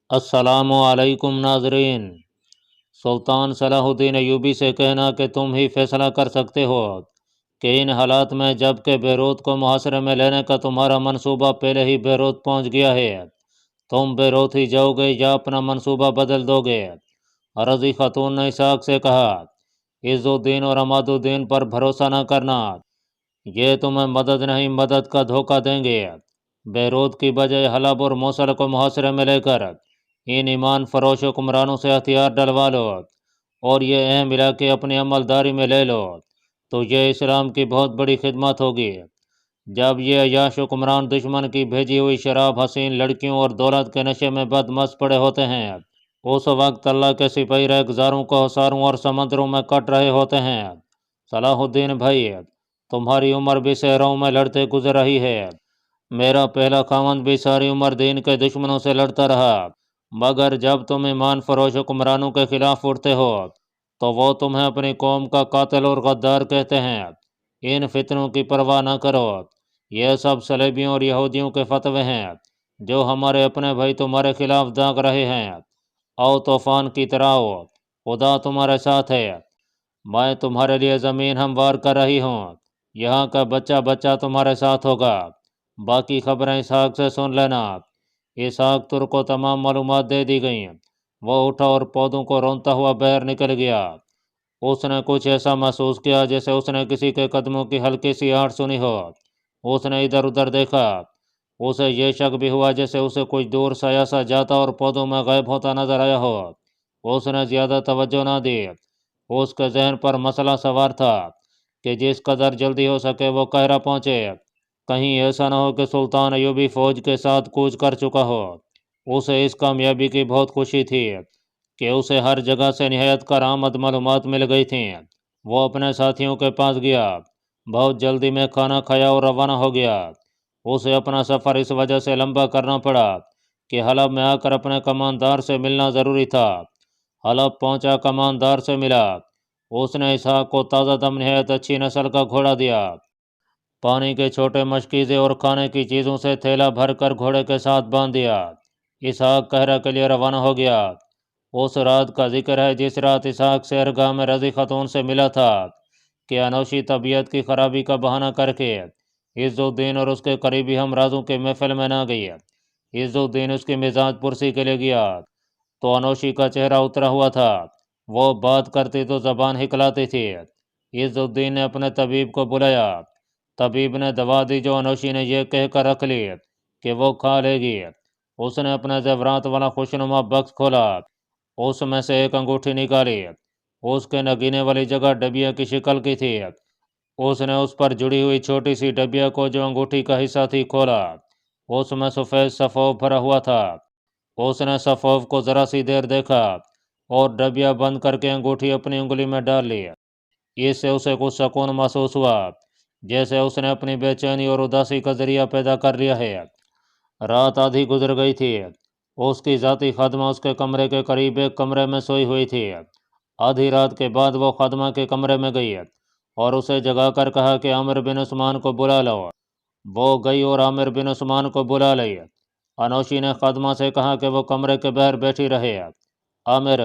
السلام علیکم ناظرین۔ سلطان صلاح الدین ایوبی سے کہنا کہ تم ہی فیصلہ کر سکتے ہو کہ ان حالات میں جب کہ بیروت کو محاصرے میں لینے کا تمہارا منصوبہ پہلے ہی بیروت پہنچ گیا ہے، تم بیروت ہی جاؤ گے یا اپنا منصوبہ بدل دو گے؟ رضی خاتون نے اسحاق سے کہا، عز الدین اور عماد الدین پر بھروسہ نہ کرنا، یہ تمہیں مدد نہیں مدد کا دھوکہ دیں گے۔ بیروت کی بجائے حلب اور موصل کو محاصرے میں لے کر ان ایمان فروش حکمرانوں سے ہتھیار ڈلوا لو اور یہ اہم علاقے اپنی عملداری میں لے لو تو یہ اسلام کی بہت بڑی خدمت ہوگی۔ جب یہ عیاش حکمران دشمن کی بھیجی ہوئی شراب، حسین لڑکیوں اور دولت کے نشے میں بد مست پڑے ہوتے ہیں، اس وقت اللہ کے سپاہی ریگزاروں کو حصاروں اور سمندروں میں کٹ رہے ہوتے ہیں۔ صلاح الدین بھائی، تمہاری عمر بھی صحراؤں میں لڑتے گزر رہی ہے۔ میرا پہلا خاوند بھی ساری عمر دین کے دشمنوں سے لڑتا رہا، مگر جب تم ایمان فروش حکمرانوں کے خلاف اٹھتے ہو تو وہ تمہیں اپنی قوم کا قاتل اور غدار کہتے ہیں۔ ان فتنوں کی پرواہ نہ کرو، یہ سب صلیبیوں اور یہودیوں کے فتوے ہیں جو ہمارے اپنے بھائی تمہارے خلاف داغ رہے ہیں۔ آؤ طوفان کی طرح آؤ، خدا تمہارے ساتھ ہے، میں تمہارے لیے زمین ہموار کر رہی ہوں، یہاں کا بچہ بچہ تمہارے ساتھ ہوگا۔ باقی خبریں اسحاق سے سن لینا۔ اسحاق ترک کو تمام معلومات دے دی گئیں۔ وہ اٹھا اور پودوں کو رونتا ہوا باہر نکل گیا۔ اس نے کچھ ایسا محسوس کیا جیسے اس نے کسی کے قدموں کی ہلکی سی آہٹ سنی ہو۔ اس نے ادھر ادھر دیکھا، اسے یہ شک بھی ہوا جیسے اسے کچھ دور سایہ سا جاتا اور پودوں میں غائب ہوتا نظر آیا ہو۔ اس نے زیادہ توجہ نہ دی، اس کے ذہن پر مسئلہ سوار تھا کہ جس قدر جلدی ہو سکے وہ قاہرہ پہنچے، کہیں ایسا نہ ہو کہ سلطان ایوبی فوج کے ساتھ کوچ کر چکا ہو۔ اسے اس کامیابی کی بہت خوشی تھی کہ اسے ہر جگہ سے نہایت کارآمد معلومات مل گئی تھیں۔ وہ اپنے ساتھیوں کے پاس گیا، بہت جلدی میں کھانا کھایا اور روانہ ہو گیا۔ اسے اپنا سفر اس وجہ سے لمبا کرنا پڑا کہ حلب میں آ کر اپنے کماندار سے ملنا ضروری تھا۔ حلب پہنچا، کماندار سے ملا۔ اس نے اسحاق کو تازہ دم نہایت اچھی نسل کا گھوڑا دیا، پانی کے چھوٹے مشکیزے اور کھانے کی چیزوں سے تھیلا بھر کر گھوڑے کے ساتھ باندھ دیا۔ اسحاق قاہرہ کے لیے روانہ ہو گیا۔ اس رات کا ذکر ہے جس رات اسحاق سحرگاہ میں رضی خاتون سے ملا تھا کہ انوشی طبیعت کی خرابی کا بہانہ کر کے عز الدین اور اس کے قریبی ہمراہوں کے محفل میں نہ گئی۔ عز الدین اس کی مزاج پرسی کے لیے گیا تو انوشی کا چہرہ اترا ہوا تھا، وہ بات کرتی تو زبان ہکلاتی تھی۔ عز الدین نے اپنے طبیب کو بلایا، طبیب نے دوا دی جو انوشی نے یہ کہہ کر رکھ لی کہ وہ کھا لے گی۔ اس نے اپنے زیورات والا خوشنما بکس کھولا، اس میں سے ایک انگوٹھی نکالی، اس کے نگینے والی جگہ ڈبیا کی شکل کی تھی۔ اس نے اس پر جڑی ہوئی چھوٹی سی ڈبیا کو جو انگوٹھی کا حصہ تھی کھولا، اس میں سفید سفوف بھرا ہوا تھا۔ اس نے سفوف کو ذرا سی دیر دیکھا اور ڈبیا بند کر کے انگوٹھی اپنی انگلی میں ڈال لی۔ اس سے اسے کچھ سکون محسوس ہوا، جیسے اس نے اپنی بے چینی اور اداسی کا ذریعہ پیدا کر لیا ہے۔ رات آدھی گزر گئی تھی۔ اس کی ذاتی خادمہ اس کے کمرے کے قریب ایک کمرے میں سوئی ہوئی تھی۔ آدھی رات کے بعد وہ خادمہ کے کمرے میں گئی اور اسے جگا کر کہا کہ عامر بن عثمان کو بلا لو۔ وہ گئی اور عامر بن عثمان کو بلا لی۔ انوشی نے خادمہ سے کہا کہ وہ کمرے کے باہر بیٹھی رہے۔ عامر،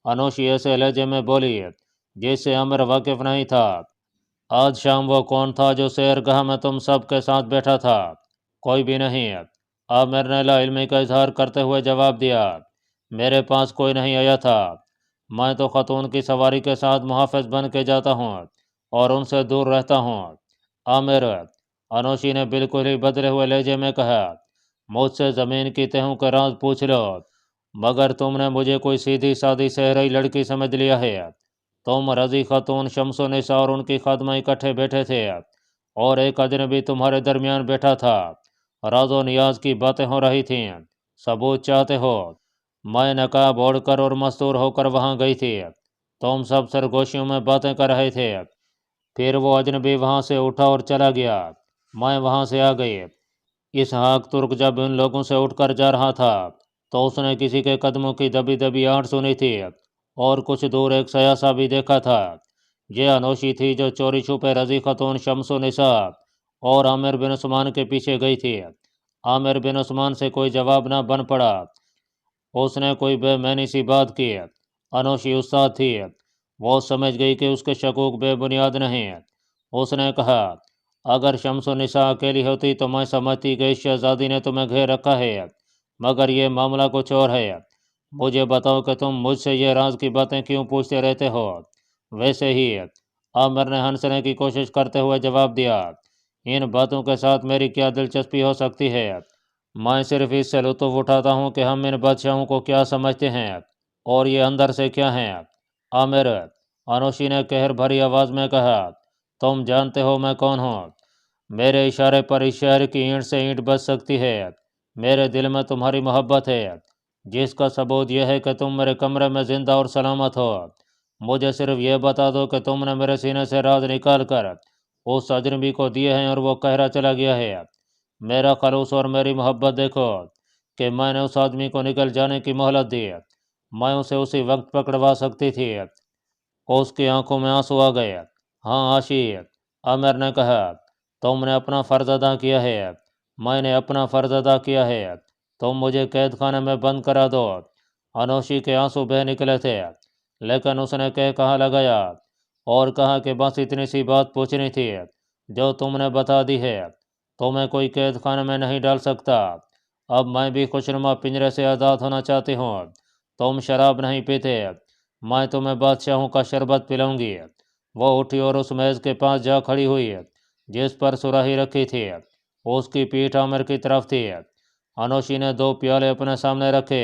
انوشی ایسے لہجے میں بولی جس سے عامر واقف نہیں تھا۔ آج شام وہ کون تھا جو سحرگاہ میں تم سب کے ساتھ بیٹھا تھا؟ کوئی بھی نہیں، عامر نے لا علمی کا اظہار کرتے ہوئے جواب دیا۔ میرے پاس کوئی نہیں آیا تھا، میں تو خاتون کی سواری کے ساتھ محافظ بن کے جاتا ہوں اور ان سے دور رہتا ہوں۔ عامر، انوشی نے بالکل ہی بدلے ہوئے لہجے میں کہا، مجھ سے زمین کی تہوں کے راز پوچھ لو، مگر تم نے مجھے کوئی سیدھی سادی صحرائی لڑکی سمجھ لیا ہے۔ تم رضی خاتون، شمس و نساء اور ان کی خادمہ اکٹھے بیٹھے تھے اور ایک اجنبی تمہارے درمیان بیٹھا تھا، راز و نیاز کی باتیں ہو رہی تھیں۔ ثبوت چاہتے ہو؟ میں نقاب اوڑھ کر اور مستور ہو کر وہاں گئی تھی، تم سب سرگوشیوں میں باتیں کر رہے تھے، پھر وہ اجنبی وہاں سے اٹھا اور چلا گیا، میں وہاں سے آ گئی۔ اسحاق ترک جب ان لوگوں سے اٹھ کر جا رہا تھا تو اس نے کسی کے قدموں کی دبی دبی آہٹ سنی تھی اور کچھ دور ایک سایہ سا بھی دیکھا تھا۔ یہ انوشی تھی جو چوری چھپے رضی خاتون، شمس و نساء اور عامر بن عثمان کے پیچھے گئی تھی۔ عامر بن عثمان سے کوئی جواب نہ بن پڑا۔ اس نے کوئی بے معنی سی بات کی۔ انوشی استاد تھی، وہ سمجھ گئی کہ اس کے شکوک بے بنیاد نہیں۔ اس نے کہا، اگر شمس و نساء اکیلی ہوتی تو میں سمجھتی کہ اس شہزادی نے تمہیں گھیر رکھا ہے، مگر یہ معاملہ کچھ اور ہے۔ مجھے بتاؤ کہ تم مجھ سے یہ راز کی باتیں کیوں پوچھتے رہتے ہو؟ ویسے ہی عامر نے ہنسنے کی کوشش کرتے ہوئے جواب دیا، ان باتوں کے ساتھ میری کیا دلچسپی ہو سکتی ہے؟ میں صرف اس سے لطف اٹھاتا ہوں کہ ہم ان بادشاہوں کو کیا سمجھتے ہیں اور یہ اندر سے کیا ہیں۔ عامر، انوشی نے قہر بھری آواز میں کہا، تم جانتے ہو میں کون ہوں؟ میرے اشارے پر اس شہر کی اینٹ سے اینٹ بچ سکتی ہے۔ میرے دل میں تمہاری محبت ہے، جس کا ثبوت یہ ہے کہ تم میرے کمرے میں زندہ اور سلامت ہو۔ مجھے صرف یہ بتا دو کہ تم نے میرے سینے سے راز نکال کر اس اجنبی کو دیے ہیں اور وہ قہرہ چلا گیا ہے۔ میرا خلوص اور میری محبت دیکھو کہ میں نے اس آدمی کو نکل جانے کی مہلت دی، میں اسے اسی وقت پکڑوا سکتی تھی۔ اس کی آنکھوں میں آنسو آ گئے۔ ہاں آشی، عامر نے کہا، تم نے اپنا فرض ادا کیا ہے، میں نے اپنا فرض ادا کیا ہے، تم مجھے قید خانے میں بند کرا دو۔ انوشی کے آنسو بہہ نکلے تھے، لیکن اس نے کہا لگایا اور کہا کہ بس اتنی سی بات پوچھنی تھی جو تم نے بتا دی ہے، تمہیں کوئی قید خانے میں نہیں ڈال سکتا۔ اب میں بھی خوشنما پنجرے سے آزاد ہونا چاہتی ہوں۔ تم شراب نہیں پیتے، میں تمہیں بادشاہوں کا شربت پلاؤں گی۔ وہ اٹھی اور اس میز کے پاس جا کھڑی ہوئی جس پر سراہی رکھی تھی، اس کی پیٹھ عامر کی طرف تھی۔ انوشی نے 2 پیالے اپنے سامنے رکھے،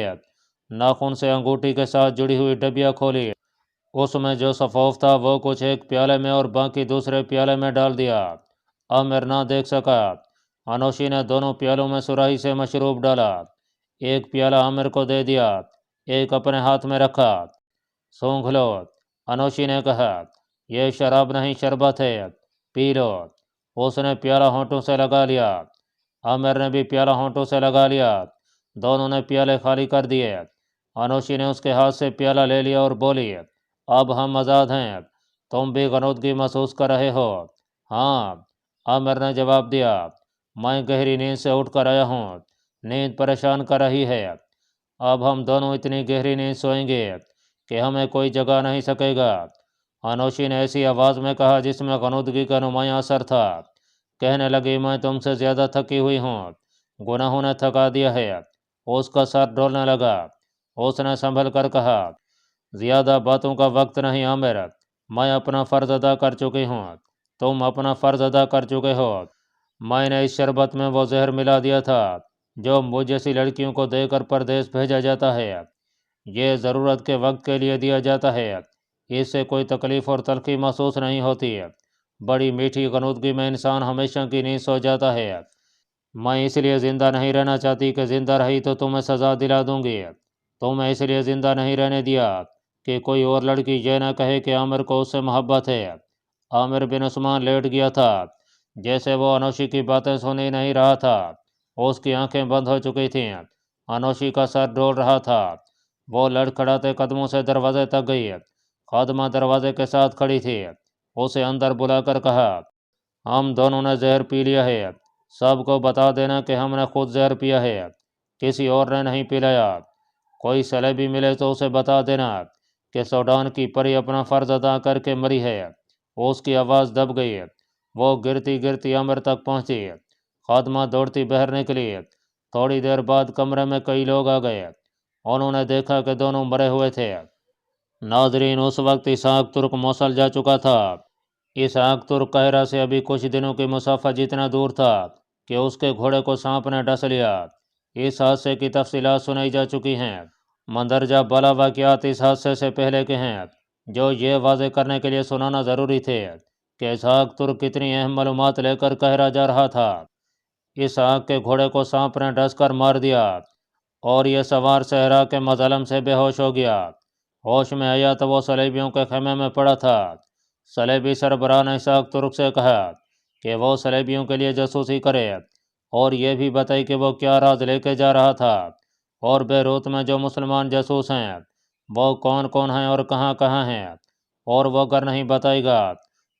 ناخن سے انگوٹھی کے ساتھ جڑی ہوئی ڈبیا کھولی، اس میں جو سفوف تھا وہ کچھ ایک پیالے میں اور باقی دوسرے پیالے میں ڈال دیا۔ عامر نہ دیکھ سکا۔ انوشی نے دونوں پیالوں میں سراہی سے مشروب ڈالا، ایک پیالہ عامر کو دے دیا، ایک اپنے ہاتھ میں رکھا۔ سونگھ لو، انوشی نے کہا، یہ شراب نہیں شربت ہے، پی لو۔ اس نے پیالہ ہونٹوں سے لگا لیا، عامر نے بھی پیالہ ہونٹوں سے لگا لیا، دونوں نے پیالے خالی کر دیے۔ انوشی نے اس کے ہاتھ سے پیالہ لے لیا اور بولی، اب ہم آزاد ہیں، تم بھی غنودگی محسوس کر رہے ہو؟ ہاں، عامر نے جواب دیا، میں گہری نیند سے اٹھ کر آیا ہوں، نیند پریشان کر رہی ہے۔ اب ہم دونوں اتنی گہری نیند سوئیں گے کہ ہمیں کوئی جگا نہیں سکے گا۔ انوشی نے ایسی آواز میں کہا جس میں غنودگی کا نمایاں اثر تھا۔ کہنے لگی، میں تم سے زیادہ تھکی ہوئی ہوں، گناہوں نے تھکا دیا ہے۔ اس کا سر ڈولنے لگا۔ اس نے سنبھل کر کہا، زیادہ باتوں کا وقت نہیں عامر، میں اپنا فرض ادا کر چکی ہوں، تم اپنا فرض ادا کر چکے ہو۔ میں نے اس شربت میں وہ زہر ملا دیا تھا جو مجھ جیسی لڑکیوں کو دے کر پردیس بھیجا جاتا ہے۔ یہ ضرورت کے وقت کے لیے دیا جاتا ہے، اس سے کوئی تکلیف اور تلخی محسوس نہیں ہوتی۔ بڑی میٹھی غنودگی میں انسان ہمیشہ کی نیند سو جاتا ہے۔ میں اس لیے زندہ نہیں رہنا چاہتی کہ زندہ رہی تو تمہیں سزا دلا دوں گی، تمہیں اس لیے زندہ نہیں رہنے دیا کہ کوئی اور لڑکی یہ نہ کہے کہ عامر کو اس سے محبت ہے۔ عامر بن عثمان لیٹ گیا تھا، جیسے وہ انوشی کی باتیں سن ہی نہیں رہا تھا۔ اس کی آنکھیں بند ہو چکی تھیں، انوشی کا سر ڈول رہا تھا۔ وہ لڑکھڑاتے قدموں سے دروازے تک گئی، خادمہ دروازے کے ساتھ کھڑی تھی۔ اسے اندر بلا کر کہا، ہم دونوں نے زہر پی لیا ہے، سب کو بتا دینا کہ ہم نے خود زہر پیا ہے، کسی اور نے نہیں پلایا۔ کوئی سلیبی ملے تو اسے بتا دینا کہ سوڈان کی پری اپنا فرض ادا کر کے مری ہے۔ اس کی آواز دب گئی، وہ گرتی گرتی عامر تک پہنچی۔ خادمہ دوڑتی باہر نکلی۔ تھوڑی دیر بعد کمرے میں کئی لوگ آ گئے، انہوں نے دیکھا کہ دونوں مرے ہوئے تھے۔ ناظرین، اس وقت اسحاق ترک موصل جا چکا تھا۔ اسحاق ترک قاہرہ سے ابھی کچھ دنوں کی مسافت جتنا دور تھا کہ اس کے گھوڑے کو سانپ نے ڈس لیا۔ اس حادثے کی تفصیلات سنائی جا چکی ہیں، مندرجہ بالا واقعات اس حادثے سے پہلے کے ہیں جو یہ واضح کرنے کے لیے سنانا ضروری تھے کہ اسحاق ترک کتنی اہم معلومات لے کر قاہرہ جا رہا تھا۔ اسحاق کے گھوڑے کو سانپ نے ڈس کر مار دیا اور یہ سوار صحرا کے مظالم سے بے ہوش ہو گیا۔ ہوش میں آیا تو وہ صلیبیوں کے خیمے میں پڑا تھا۔ صلیبی سربراہ نے اسحاق ترک سے کہا کہ وہ صلیبیوں کے لیے جاسوسی کرے اور یہ بھی بتائی کہ وہ کیا راز لے کے جا رہا تھا، اور بیروت میں جو مسلمان جاسوس ہیں وہ کون کون ہیں اور کہاں کہاں ہیں، اور وہ اگر نہیں بتائے گا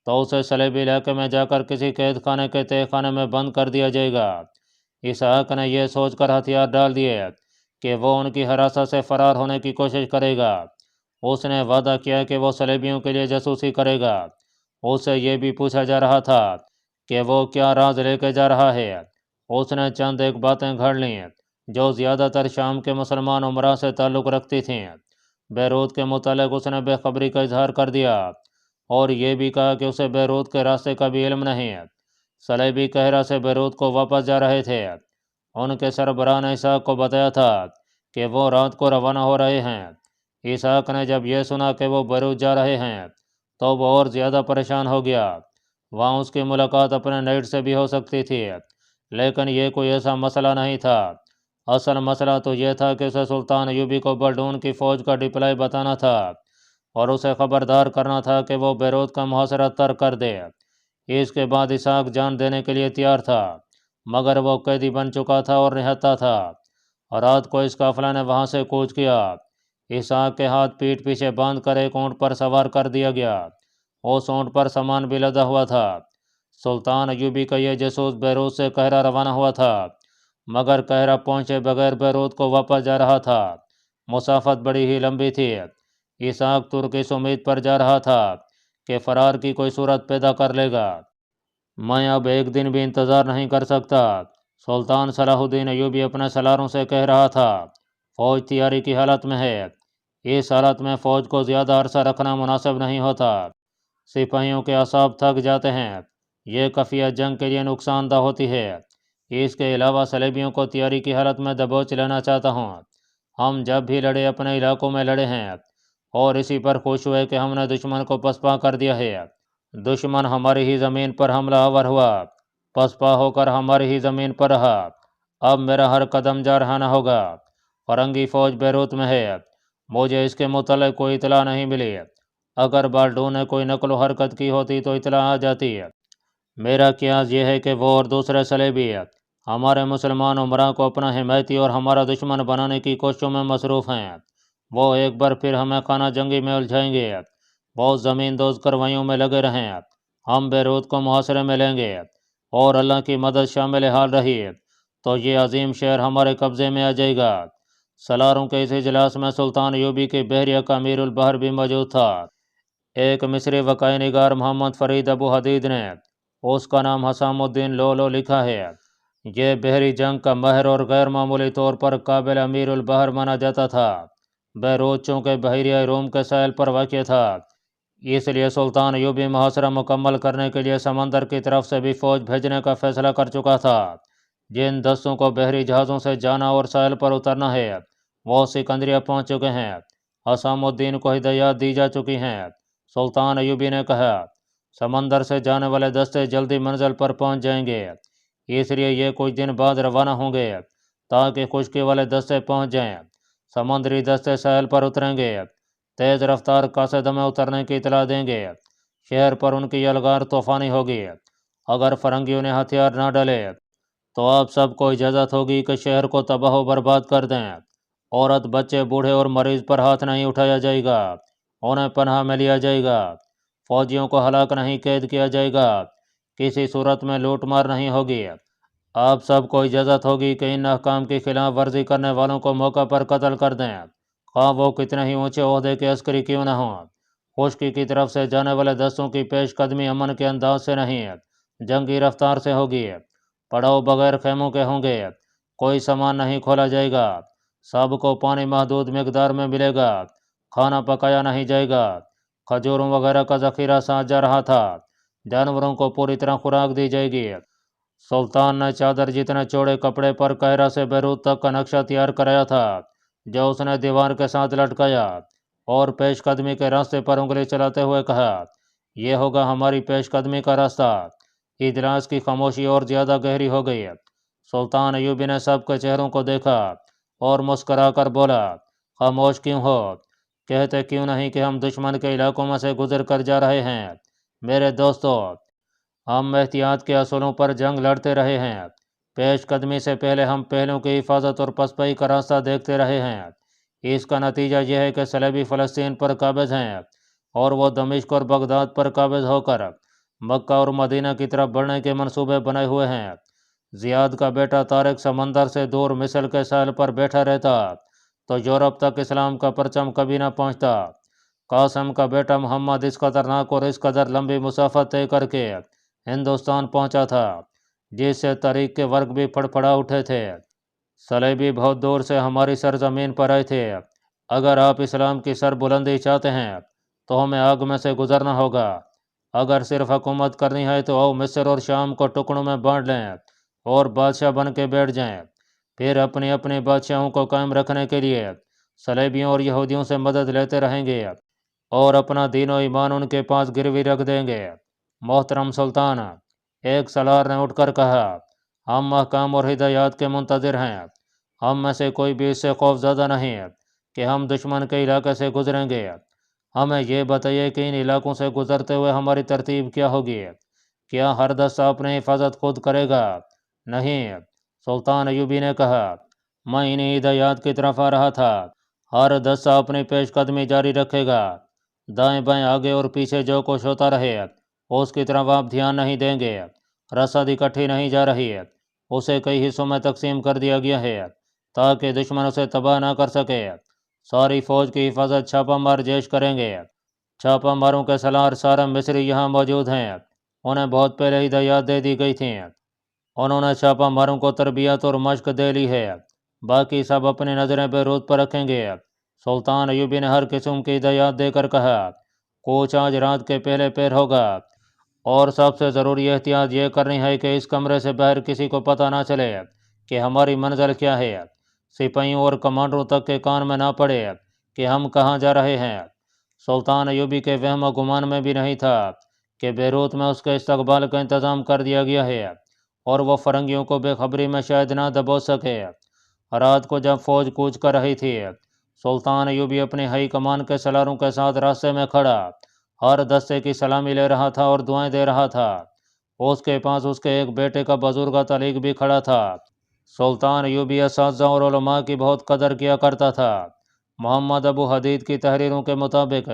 تو اسے صلیبی علاقے میں جا کر کسی قید خانے کے تہہ خانے میں بند کر دیا جائے گا۔ اسحاق نے یہ سوچ کر ہتھیار ڈال دیے کہ وہ ان کی حراست سے فرار ہونے کی کوشش کرے گا۔ اس نے وعدہ کیا کہ وہ صلیبیوں کے لیے جاسوسی کرے گا۔ اس سے یہ بھی پوچھا جا رہا تھا کہ وہ کیا راز لے کے جا رہا ہے۔ اس نے چند ایک باتیں گھڑ لیں جو زیادہ تر شام کے مسلمان عمرا سے تعلق رکھتی تھیں۔ بیروت کے متعلق اس نے بے خبری کا اظہار کر دیا اور یہ بھی کہا کہ اسے بیروت کے راستے کا بھی علم نہیں۔ صلیبی قاہرہ سے بیروت کو واپس جا رہے تھے۔ ان کے سربراہ نے اسحاق کو بتایا تھا کہ وہ رات کو روانہ ہو رہے ہیں۔ اسحاق نے جب یہ سنا کہ وہ بیروت جا رہے ہیں تو وہ اور زیادہ پریشان ہو گیا۔ وہاں اس کی ملاقات اپنے نیڈ سے بھی ہو سکتی تھی، لیکن یہ کوئی ایسا مسئلہ نہیں تھا۔ اصل مسئلہ تو یہ تھا کہ اسے سلطان ایوبی کو بلڈون کی فوج کا ڈپلائی بتانا تھا اور اسے خبردار کرنا تھا کہ وہ بیروت کا محاصرہ ترک کر دے۔ اس کے بعد اسحاق جان دینے کے لیے تیار تھا، مگر وہ قیدی بن چکا تھا اور نہتا تھا۔ رات کو اس قافلہ نے وہاں سے کوچ کیا۔ اسحاق کے ہاتھ پیٹھ پیچھے باندھ کر ایک اونٹ پر سوار کر دیا گیا۔ اس اونٹ پر سامان بھی لدا ہوا تھا۔ سلطان ایوبی کا یہ جاسوس بیروت سے قاہرہ روانہ ہوا تھا، مگر قاہرہ پہنچے بغیر بیروت کو واپس جا رہا تھا۔ مسافت بڑی ہی لمبی تھی۔ اسحاق ترک اس امید پر جا رہا تھا کہ فرار کی کوئی صورت پیدا کر لے گا۔ میں اب ایک دن بھی انتظار نہیں کر سکتا، سلطان صلاح الدین ایوبی اپنے سالاروں سے کہہ رہا تھا۔ فوج تیاری کی حالت میں ہے۔ اس حالت میں فوج کو زیادہ عرصہ رکھنا مناسب نہیں ہوتا۔ سپاہیوں کے اعصاب تھک جاتے ہیں۔ یہ کفیہ جنگ کے لیے نقصان دہ ہوتی ہے۔ اس کے علاوہ صلیبیوں کو تیاری کی حالت میں دبوچ لینا چاہتا ہوں۔ ہم جب بھی لڑے اپنے علاقوں میں لڑے ہیں اور اسی پر خوش ہوئے کہ ہم نے دشمن کو پسپا کر دیا ہے۔ دشمن ہماری ہی زمین پر حملہ آور ہوا، پسپا ہو کر ہماری ہی زمین پر رہا۔ اب میرا ہر قدم جا رہا نہ ہوگا۔ فرنگی فوج بیروت میں ہے، مجھے اس کے متعلق کوئی اطلاع نہیں ملی۔ اگر بالڈون نے کوئی نقل و حرکت کی ہوتی تو اطلاع آ جاتی۔ میرا قیاس یہ ہے کہ وہ اور دوسرے صلیبی ہمارے مسلمان عمرا کو اپنا حمایتی اور ہمارا دشمن بنانے کی کوششوں میں مصروف ہیں۔ وہ ایک بار پھر ہمیں خانہ جنگی میں الجھائیں گے۔ بہت زمین دوز کروائیوں میں لگے رہیں۔ ہم بیروت کو محاصرے میں لیں گے اور اللہ کی مدد شامل حال رہی تو یہ عظیم شہر ہمارے قبضے میں آ جائے گا۔ سالاروں کے اس اجلاس میں سلطان ایوبی کے بحریہ کا امیر البحر بھی موجود تھا۔ ایک مصری وقائع نگار محمد فرید ابو حدید نے اس کا نام حسام الدین لولو لکھا ہے۔ یہ بحری جنگ کا ماہر اور غیر معمولی طور پر قابل امیر البحر مانا جاتا تھا۔ بیروت چونکہ بحیرہ روم کے ساحل پر واقع تھا، اس لیے سلطان ایوبی محاصرہ مکمل کرنے کے لیے سمندر کی طرف سے بھی فوج بھیجنے کا فیصلہ کر چکا تھا۔ جن دستوں کو بحری جہازوں سے جانا اور ساحل پر اترنا ہے وہ سکندریہ پہنچ چکے ہیں۔ حسام الدین کو ہدایات دی جا چکی ہیں۔ سلطان ایوبی نے کہا، سمندر سے جانے والے دستے جلدی منزل پر پہنچ جائیں گے، اس لیے یہ کچھ دن بعد روانہ ہوں گے تاکہ خشکی والے دستے پہنچ جائیں۔ سمندری دستے ساحل پر اتریں گے، تیز رفتار قاصدہ میں اترنے کی اطلاع دیں گے۔ شہر پر ان کی یلغار طوفانی ہوگی۔ اگر فرنگیوں نے ہتھیار نہ ڈالے تو آپ سب کو اجازت ہوگی کہ شہر کو تباہ و برباد کر دیں۔ عورت، بچے، بوڑھے اور مریض پر ہاتھ نہیں اٹھایا جائے گا، انہیں پناہ میں لیا جائے گا۔ فوجیوں کو ہلاک نہیں قید کیا جائے گا، کسی صورت میں لوٹ مار نہیں ہوگی۔ آپ سب کو اجازت ہوگی کہ ان احکام کی خلاف ورزی کرنے والوں کو موقع پر قتل کر دیں، خواہ وہ کتنے ہی اونچے عہدے کے عسکری کیوں نہ ہوں۔ خشکی کی طرف سے جانے والے دستوں کی پیش قدمی امن کے انداز سے نہیں، جنگی رفتار سے ہوگی۔ پڑاؤ بغیر خیموں کے ہوں گے، کوئی سامان نہیں کھولا جائے گا، سب کو پانی محدود مقدار میں ملے گا، کھانا پکایا نہیں جائے گا۔ کھجوروں وغیرہ کا ذخیرہ ساتھ جا رہا تھا، جانوروں کو پوری طرح خوراک دی جائے گی۔ سلطان نے چادر جتنے چوڑے کپڑے پر قاہرہ سے بیروت تک کا نقشہ تیار کرایا تھا، جو اس نے دیوار کے ساتھ لٹکایا اور پیش قدمی کے راستے پر انگلی چلاتے ہوئے کہا، یہ ہوگا ہماری پیش قدمی کا راستہ۔ اجلاس کی خاموشی اور زیادہ گہری ہو گئی۔ سلطان ایوبی نے سب کے چہروں کو دیکھا اور مسکرا کر بولا، خاموش کیوں ہو؟ کہتے کیوں نہیں کہ ہم دشمن کے علاقوں میں سے گزر کر جا رہے ہیں؟ میرے دوستو، ہم احتیاط کے اصولوں پر جنگ لڑتے رہے ہیں۔ پیش قدمی سے پہلے ہم پہلوں کی حفاظت اور پسپائی کا راستہ دیکھتے رہے ہیں۔ اس کا نتیجہ یہ ہے کہ صلیبی فلسطین پر قابض ہیں اور وہ دمشق اور بغداد پر قابض ہو کر مکہ اور مدینہ کی طرف بڑھنے کے منصوبے بنائے ہوئے ہیں۔ زیاد کا بیٹا طارق سمندر سے دور مصر کے ساحل پر بیٹھا رہتا تو یورپ تک اسلام کا پرچم کبھی نہ پہنچتا۔ قاسم کا بیٹا محمد اس خطرناک اور اس قدر لمبی مسافت طے کر کے ہندوستان پہنچا تھا جس سے تاریخ کے ورق بھی پھڑپڑا اٹھے تھے۔ صلیبی بہت دور سے ہماری سرزمین پر آئے تھے۔ اگر آپ اسلام کی سر بلندی چاہتے ہیں تو ہمیں آگ میں سے گزرنا ہوگا۔ اگر صرف حکومت کرنی ہے تو آؤ مصر اور شام کو ٹکڑوں میں بانٹ لیں اور بادشاہ بن کے بیٹھ جائیں۔ پھر اپنی اپنی بادشاہوں کو قائم رکھنے کے لیے صلیبیوں اور یہودیوں سے مدد لیتے رہیں گے اور اپنا دین و ایمان ان کے پاس گروی رکھ دیں گے۔ محترم سلطان، ایک سالار نے اٹھ کر کہا، ہم احکام اور ہدایات کے منتظر ہیں۔ ہم میں سے کوئی بھی اس سے خوف زدہ نہیں کہ ہم دشمن کے علاقے سے گزریں گے۔ ہمیں یہ بتائیے کہ ان علاقوں سے گزرتے ہوئے ہماری ترتیب کیا ہوگی؟ کیا ہر دستہ اپنی حفاظت خود کرے گا؟ نہیں، سلطان ایوبی نے کہا، میں انہی ہدایات کی طرف آ رہا تھا۔ ہر دستہ اپنی پیش قدمی جاری رکھے گا۔ دائیں بائیں آگے اور پیچھے جو کچھ ہوتا رہے اس کی طرف آپ دھیان نہیں دیں گے۔ رسد اکٹھی نہیں جا رہی، اسے کئی حصوں میں تقسیم کر دیا گیا ہے تاکہ دشمن اسے تباہ نہ کر سکے۔ ساری فوج کی حفاظت چھاپہ مار جیش کریں گے۔ چھاپہ ماروں کے سالار سارا مصری یہاں موجود ہیں۔ انہیں بہت پہلے ہدایات دے دی گئی تھیں۔ انہوں نے چھاپہ ماروں کو تربیت اور مشق دے لی ہے۔ باقی سب اپنی نظریں بیروت پر رکھیں گے۔ سلطان ایوبی نے ہر قسم کی ہدایات دے کر کہا، کوچ آج رات کے پہلے پیر ہوگا اور سب سے ضروری احتیاط یہ کرنی ہے کہ اس کمرے سے باہر کسی کو پتہ نہ چلے کہ ہماری منزل کیا ہے۔ سپاہیوں اور کمانڈروں تک کے کان میں نہ پڑے کہ ہم کہاں جا رہے ہیں۔ سلطان ایوبی کے وہم و گمان میں بھی نہیں تھا کہ بیروت میں اس کے استقبال کا انتظام کر دیا گیا ہے اور وہ فرنگیوں کو بے خبری میں شاید نہ دبو سکے۔ رات کو جب فوج کوچ کر رہی تھی، سلطان ایوبی اپنی ہائی کمان کے سالاروں کے ساتھ راستے میں کھڑا ہر دستے کی سلامی لے رہا تھا اور دعائیں دے رہا تھا۔ اس کے پاس اس کے ایک بیٹے کا بزرگ تعلیق بھی کھڑا تھا۔ سلطان ایوبی اساتذہ اور علماء کی بہت قدر کیا کرتا تھا۔ محمد ابو حدید کی تحریروں کے مطابق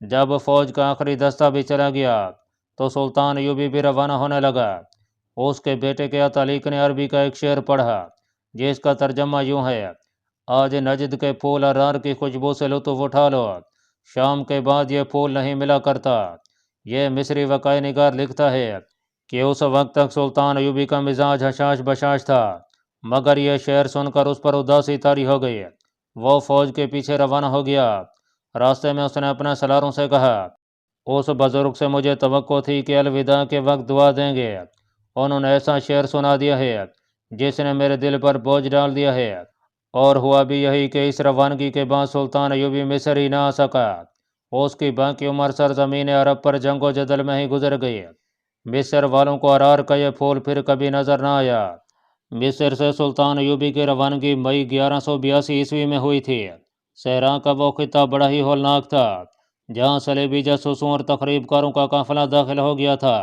جب فوج کا آخری دستہ بھی چلا گیا تو سلطان ایوبی بھی روانہ ہونے لگا۔ اس کے بیٹے کے تعلیق نے عربی کا ایک شعر پڑھا جس کا ترجمہ یوں ہے، آج نجد کے پھول ارار کی خوشبو سے لطف اٹھا لو، شام کے بعد یہ پھول نہیں ملا کرتا۔ یہ مصری وقائے نگار لکھتا ہے کہ اس وقت تک سلطان ایوبی کا مزاج حشاش بشاش تھا، مگر یہ شعر سن کر اس پر اداسی طاری ہو گئی۔ وہ فوج کے پیچھے روانہ ہو گیا۔ راستے میں اس نے اپنے سالاروں سے کہا، اس بزرگ سے مجھے توقع تھی کہ الوداع کے وقت دعا دیں گے۔ انہوں نے ایسا شعر سنا دیا ہے جس نے میرے دل پر بوجھ ڈال دیا ہے، اور ہوا بھی یہی کہ اس روانگی کے بعد سلطان ایوبی مصر ہی نہ آ سکا۔ اس کی باقی عمر سرزمین عرب پر جنگ و جدل میں ہی گزر گئی۔ مصر والوں کو ارار کا یہ پھول پھر کبھی نظر نہ آیا۔ مصر سے سلطان ایوبی کی روانگی مئی 1182 عیسوی میں ہوئی تھی۔ صحرا کا وہ خطہ بڑا ہی ہولناک تھا جہاں صلیبی جاسوسوں اور تخریب کاروں کا قافلہ داخل ہو گیا تھا۔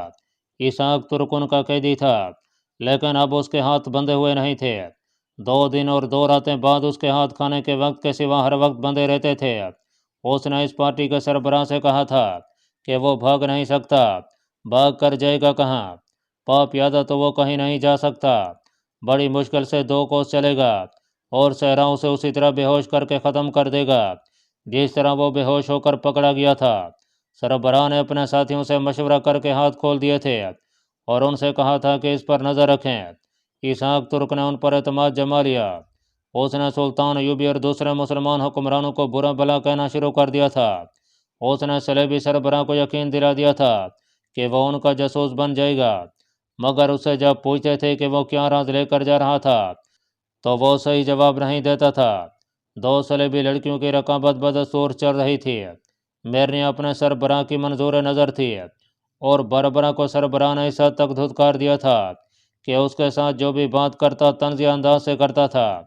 اسحاق ترک ان کا قیدی تھا، لیکن اب اس کے ہاتھ بندھے ہوئے نہیں تھے۔ 2 دن اور 2 راتیں بعد اس کے ہاتھ کھانے کے وقت کے سوا ہر وقت بندھے رہتے تھے۔ اس نے اس پارٹی کے سربراہ سے کہا تھا کہ وہ بھاگ نہیں سکتا، بھاگ کر جائے گا کہاں؟ پا پیادہ تو وہ کہیں نہیں جا سکتا، بڑی مشکل سے 2 کوس چلے گا اور صحرا اسے اسی طرح بے ہوش کر کے ختم کر دے گا جس طرح وہ بے ہوش ہو کر پکڑا گیا تھا۔ سربراہ نے اپنے ساتھیوں سے مشورہ کر کے ہاتھ کھول دیے تھے اور ان سے کہا تھا کہ اس پر نظر رکھیں۔ اسحاق ترک نے ان پر اعتماد جما لیا۔ اس نے سلطان ایوبی اور دوسرے مسلمان حکمرانوں کو برا بھلا کہنا شروع کر دیا تھا۔ اس نے صلیبی سربراہ کو یقین دلا دیا تھا کہ وہ ان کا جاسوس بن جائے گا، مگر اسے جب پوچھتے تھے کہ وہ کیا راز لے کر جا رہا تھا تو وہ صحیح جواب نہیں دیتا تھا۔ 2 صلیبی لڑکیوں کی رقابت بدستور چل رہی تھی۔ میرنی اپنے سربراہ کی منظور نظر تھی اور بربرا کو سربراہ نے اس حد تک دھتکار دیا تھا کہ اس کے ساتھ جو بھی بات کرتا طنزیہ انداز سے کرتا تھا۔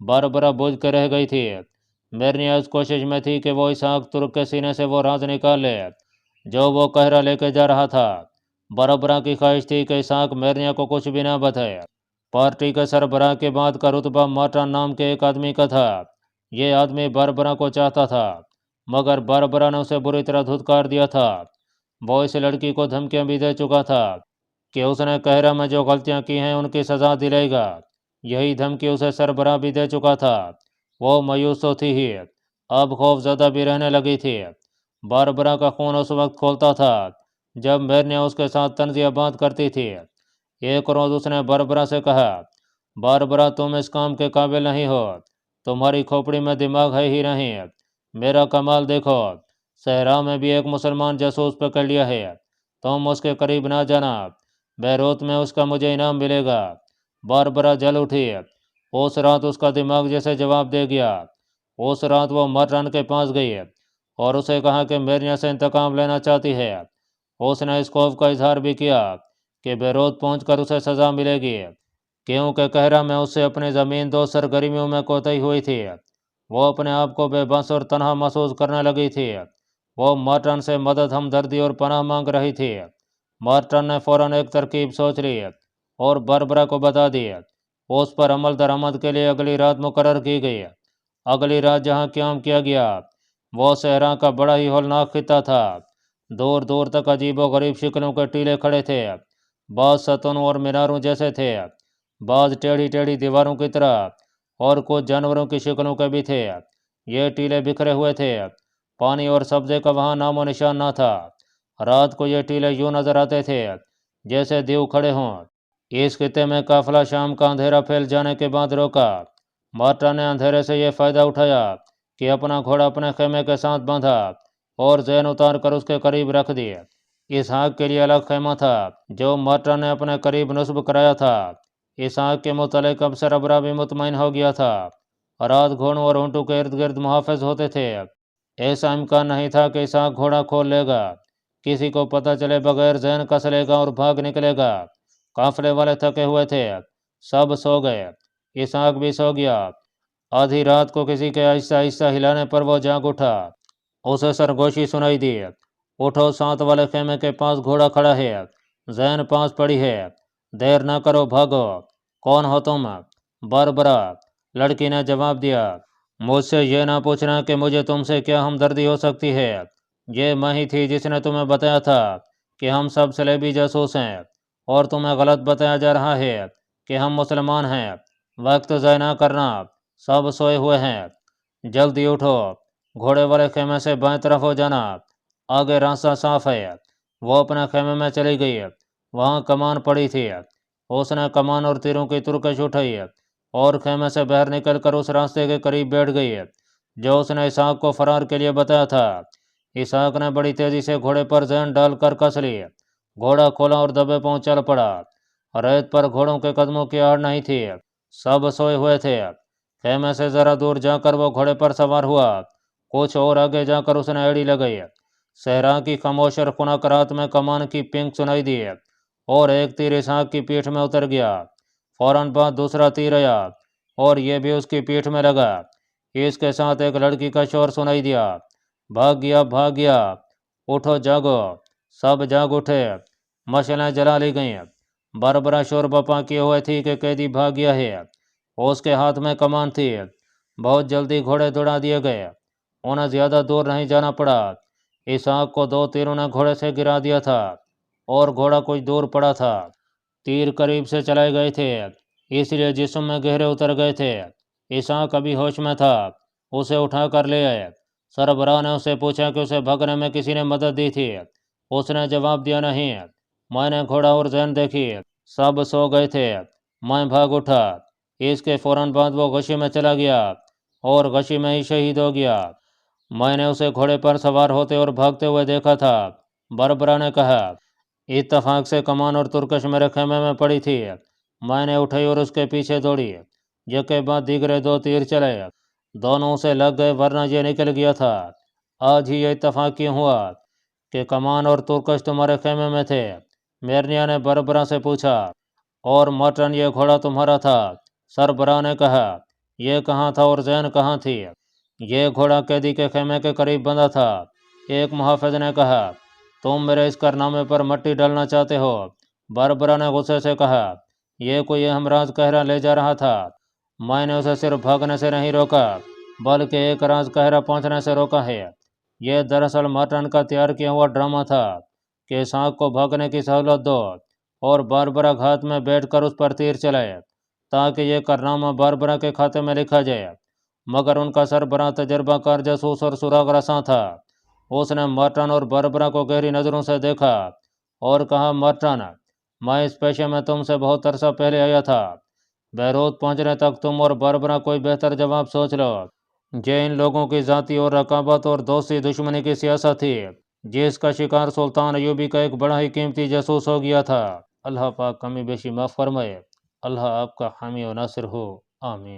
بربرا بجھ کے رہ گئی تھی۔ میرنی اس کوشش میں تھی کہ وہ اسحاق ترک کے سینے سے وہ راز نکال لے جو وہ قہرہ لے کے جا رہا تھا۔ بربرا کی خواہش تھی کہ اسحاق میرنیا کو کچھ بھی نہ بتائے۔ پارٹی کے سربراہ کے بعد کا رتبہ مارٹن نام کے ایک آدمی کا تھا۔ یہ آدمی بربرا کو چاہتا تھا، مگر بربرا نے اسے بری طرح دھتکار دیا تھا۔ وہ اس لڑکی کو دھمکیاں بھی دے چکا تھا کہ اس نے قہرہ میں جو غلطیاں کی ہیں ان کی سزا دلے گا۔ یہی دھمکی اسے سربراہ بھی دے چکا تھا۔ وہ مایوس تو تھی ہی، اب خوف زدہ بھی رہنے لگی تھی۔ باربرا کا خون اس وقت کھولتا تھا جب میرنیا اس کے ساتھ طنزیہ بات کرتی تھی۔ ایک روز اس نے باربرا سے کہا، باربرا تم اس کام کے قابل نہیں ہو، تمہاری کھوپڑی میں دماغ ہے ہی نہیں۔ میرا کمال دیکھو، صحرا میں بھی ایک مسلمان جاسوس پکڑ لیا ہے، تم اس کے قریب نہ جانا، بیروت میں اس کا مجھے انعام ملے گا۔ باربرا جل اٹھی، اس رات اس کا دماغ جیسے جواب دے گیا۔ اس رات وہ مرٹن کے پاس گئی اور اسے کہا کہ میرنیا سے انتقام لینا چاہتی ہے۔ اس نے اس خوف کا اظہار بھی کیا کہ بیروت پہنچ کر اسے سزا ملے گی، کیونکہ قہرہ میں اس سے اپنی زمین دو سرگرمیوں میں کوتاہی ہوئی تھی۔ وہ اپنے آپ کو بے بس اور تنہا محسوس کرنے لگی تھی۔ وہ مارٹن سے مدد، ہمدردی اور پناہ مانگ رہی تھی۔ مارٹن نے فوراً ایک ترکیب سوچ لی اور باربرا کو بتا دی۔ اس پر عمل درآمد کے لیے اگلی رات مقرر کی گئی۔ اگلی رات جہاں قیام کیا گیا وہ صحرا کا بڑا ہی ہولناک خطہ تھا۔ دور دور تک عجیب و غریب شکلوں کے ٹیلے کھڑے تھے، بعض ستونوں اور میناروں جیسے تھے، بعض ٹیڑھی ٹیڑھی دیواروں کی طرح، اور کچھ جانوروں کی شکلوں کے بھی تھے۔ یہ ٹیلے بکھرے ہوئے تھے، پانی اور سبزے کا وہاں نام و نشان نہ تھا۔ رات کو یہ ٹیلے یوں نظر آتے تھے جیسے دیو کھڑے ہوں۔ اس خطے میں قافلہ شام کا اندھیرا پھیل جانے کے بعد روکا۔ مارٹا نے اندھیرے سے یہ فائدہ اٹھایا کہ اپنا گھوڑا اپنے خیمے کے ساتھ باندھا اور زین اتار کر اس کے قریب رکھ دی۔ اسحاق کے لیے الگ خیمہ تھا جو مارٹا نے اپنے قریب نصب کرایا تھا۔ اسحاق کے متعلق اب سربراہ بھی مطمئن ہو گیا تھا۔ رات گھوڑوں اور اونٹوں کے ارد گرد محافظ ہوتے تھے۔ ایسا امکان نہیں تھا کہ اسحاق گھوڑا کھول لے گا، کسی کو پتہ چلے بغیر زین کس لے گا اور بھاگ نکلے گا۔ قافلے والے تھکے ہوئے تھے، سب سو گئے، اسحاق بھی سو گیا۔ آدھی رات کو کسی کے آہستہ آہستہ ہلانے پر وہ جاگ اٹھا۔ اسے سرگوشی سنائی دی، اٹھو، ساتھ والے خیمے کے پاس گھوڑا کھڑا ہے، زین پاس پڑی ہے، دیر نہ کرو، بھاگو۔ کون ہو تم؟ باربرا، لڑکی نے جواب دیا۔ مجھ سے یہ نہ پوچھنا کہ مجھے تم سے کیا ہمدردی ہو سکتی ہے۔ یہ میں ہی تھی جس نے تمہیں بتایا تھا کہ ہم سب صلیبی جاسوس ہیں اور تمہیں غلط بتایا جا رہا ہے کہ ہم مسلمان ہیں۔ وقت ضائع نہ کرنا، سب سوئے ہوئے ہیں، جلدی اٹھو، گھوڑے والے خیمے سے بائیں طرف ہو جانا، آگے راستہ صاف ہے۔ وہ اپنے خیمے میں چلی گئی، وہاں کمان پڑی تھی۔ اس نے کمان اور تیروں کی ترکش اٹھائی اور خیمے سے باہر نکل کر اس راستے کے قریب بیٹھ گئی جو اس نے اسحاق کو فرار کے لیے بتایا تھا۔ اسحاق نے بڑی تیزی سے گھوڑے پر زین ڈال کر کس لی، گھوڑا کھولا اور دبے پاؤں چل پڑا۔ ریت پر گھوڑوں کے قدموں کی آڑ نہیں تھی، سب سوئے ہوئے تھے۔ خیمے سے ذرا دور جا کر وہ گھوڑے پر سوار ہوا، کچھ اور آگے جا کر اس نے ایڑی لگائی۔ صحرا کی خاموش اور خنک رات میں کمان کی پنک سنائی دی اور ایک تیر اسحاق کی پیٹھ میں اتر گیا۔ فوراً بعد دوسرا تیر آیا اور یہ بھی اس کی پیٹھ میں لگا۔ اس کے ساتھ ایک لڑکی کا شور سنائی دیا، بھاگ گیا، بھاگ گیا، اٹھو، جاگو۔ سب جاگ اٹھے، مشعلیں جلا لی گئیں۔ باربرا شور بپا کیے ہوئے تھی کہ قیدی بھاگ گیا ہے۔ اس کے ہاتھ میں کمان تھی۔ بہت جلدی گھوڑے دوڑا دیے گئے، انہیں زیادہ دور نہیں جانا پڑا۔ اسحاق کو 2 تیروں نے گھوڑے سے گرا دیا تھا اور گھوڑا کچھ دور پڑا تھا۔ تیر قریب سے چلائے گئے تھے اس لیے جسم میں گہرے اتر گئے تھے۔ اسحاق ابھی ہوش میں تھا، اسے اٹھا کر لے آئے۔ سربراہ نے اسے پوچھا کہ اسے بھگنے میں کسی نے مدد دی تھی۔ اس نے جواب دیا، نہیں، میں نے گھوڑا اور زین دیکھی، سب سو گئے تھے، میں بھاگ اٹھا۔ اس کے فوراً بعد وہ غشی میں چلا گیا اور غشی میں ہی شہید ہو گیا۔ میں نے اسے گھوڑے پر سوار ہوتے اور بھاگتے ہوئے دیکھا تھا، باربرا نے کہا۔ اتفاق سے کمان اور ترکش میرے خیمے میں پڑی تھی، میں نے اٹھائی اور اس کے پیچھے دوڑی۔ یکے بعد دیگرے 2 تیر چلے، دونوں سے لگ گئے ورنہ یہ نکل گیا تھا۔ آج ہی یہ اتفاق کیوں ہوا کہ کمان اور ترکش تمہارے خیمے میں تھے؟ میرنیا نے باربرا سے پوچھا۔ اور مارٹن، یہ گھوڑا تمہارا تھا؟ سربراہ نے کہا۔ یہ کہاں تھا اور زین کہاں تھی؟ یہ گھوڑا قیدی کے خیمے کے قریب بندھا تھا، ایک محافظ نے کہا۔ تم میرے اس کارنامے پر مٹی ڈالنا چاہتے ہو؟ باربرا نے غصے سے کہا۔ یہ کوئی اہم راز قہرہ لے جا رہا تھا، میں نے اسے صرف بھاگنے سے نہیں روکا بلکہ ایک راز قہرہ پہنچنے سے روکا ہے۔ یہ دراصل مارٹن کا تیار کیا ہوا ڈرامہ تھا کہ اسحاق کو بھاگنے کی سہولت دو اور باربرا گھات میں بیٹھ کر اس پر تیر چلائے تاکہ یہ کارنامہ باربرا کے کھاتے میں لکھا جائے، مگر ان کا سربراہ تجربہ کار جاسوس اور سراغ رساں تھا۔ اس نے مارٹن اور باربرا کو گہری نظروں سے دیکھا اور کہا، مارٹن، میں اس پیشے میں تم سے بہت عرصہ پہلے آیا تھا۔ بیروت پہنچنے تک تم اور باربرا کوئی بہتر جواب سوچ لو۔ یہ ان لوگوں کی ذاتی اور رقابت اور دوستی دشمنی کی سیاست تھی جس کا شکار سلطان ایوبی کا ایک بڑا ہی قیمتی جاسوس ہو گیا تھا۔ اللہ پاک کمی بیشی معاف فرمائے۔ اللہ آپ کا حامی و ناصر ہو، آمین۔